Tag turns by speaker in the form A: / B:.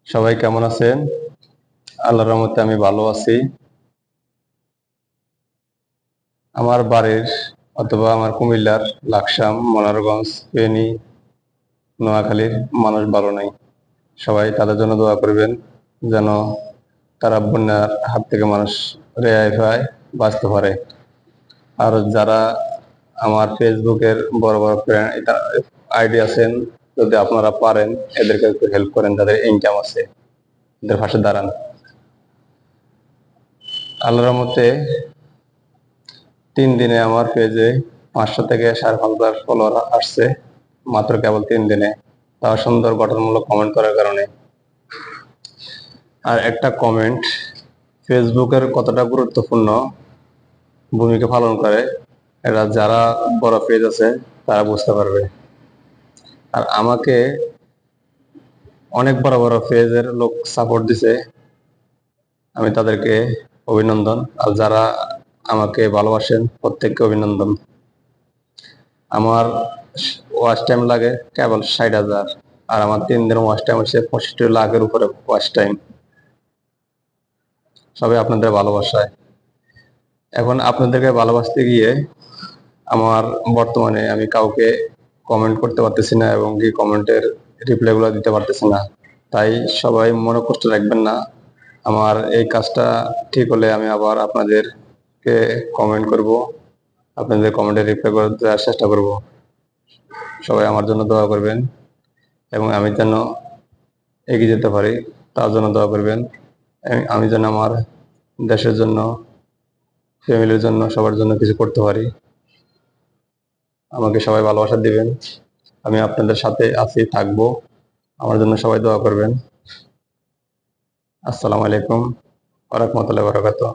A: সবাই কেমন আছেন? আল্লাহর রহমতে আমি ভালো আছি। আমার বাড়ির অথবা আমার কুমিল্লার লাকসাম, মনোহরগঞ্জ, ফেনী, নোয়াখালীর মানুষ ভালো নাই। সবাই তাদের জন্য দোয়া করবেন যেন তারা বন্যার হাত থেকে মানুষ রেহাই পায়, বাঁচতে পারে। আর যারা আমার ফেসবুকের বড় বড় আইডি আছেন, যদি আপনারা পারেন এদেরকে একটু হেল্প করেন, যাদের ইনকাম আছে, এদের পাশে দাঁড়ান। আল্লাহর রহমতে 3 দিনে আমার পেজে 500 থেকে 5,500 ফলোয়ার আসছে, মাত্র কেবল 3 দিনে, তাও সুন্দর গঠনমূলক কমেন্ট করার কারণে। আর একটা কমেন্ট ফেসবুকের কতটা গুরুত্বপূর্ণ ভূমিকা পালন করে, এরা যারা বড় পেজ আছে তারা বুঝতে পারবে। আর আমাকে অনেক বড় বড় পেজের লোক সাপোর্ট দিছে, আমি তাদেরকে অভিনন্দন। আর যারা আমাকে ভালোবাসেন প্রত্যেককে অভিনন্দন। আমার ওয়াচ টাইম লাগে কেবল 60,000, আর আমার 3 দিনের ওয়াচ টাইম হচ্ছে 65 লাখের উপরে ওয়াচ টাইম, সবাই আপনাদের ভালোবাসায়। এখন আপনাদেরকে ভালোবাসতে গিয়ে আমার বর্তমানে আমি কাউকে কমেন্ট করতে পারতেছি না, এবং কি কমেন্টের রিপ্লাই গুলো দিতে পারতেছি না। তাই সবাই মনে কষ্ট রাখবেন না। আমার এই কাজটা ঠিক হলে আমি আবার আপনাদেরকে কমেন্ট করব, আপনাদের কমেন্টের রিপ্লাই করে দেওয়ার চেষ্টা করব। সবাই আমার জন্য দোয়া করবেন, এবং আমি যেন এগিয়ে যেতে পারি তার জন্য দোয়া করবেন। আমি যেন আমার দেশের জন্য, ফ্যামিলির জন্য, সবার জন্য কিছু করতে পারি। আমাকে সবাই ভালোবাসা দিবেন, আমি আপনাদের সাথে আছি, থাকবো। আমার জন্য সবাই দোয়া করবেন। আসসালামু আলাইকুম ওয়া রাহমাতুল্লাহি ওয়া বারাকাতুহু।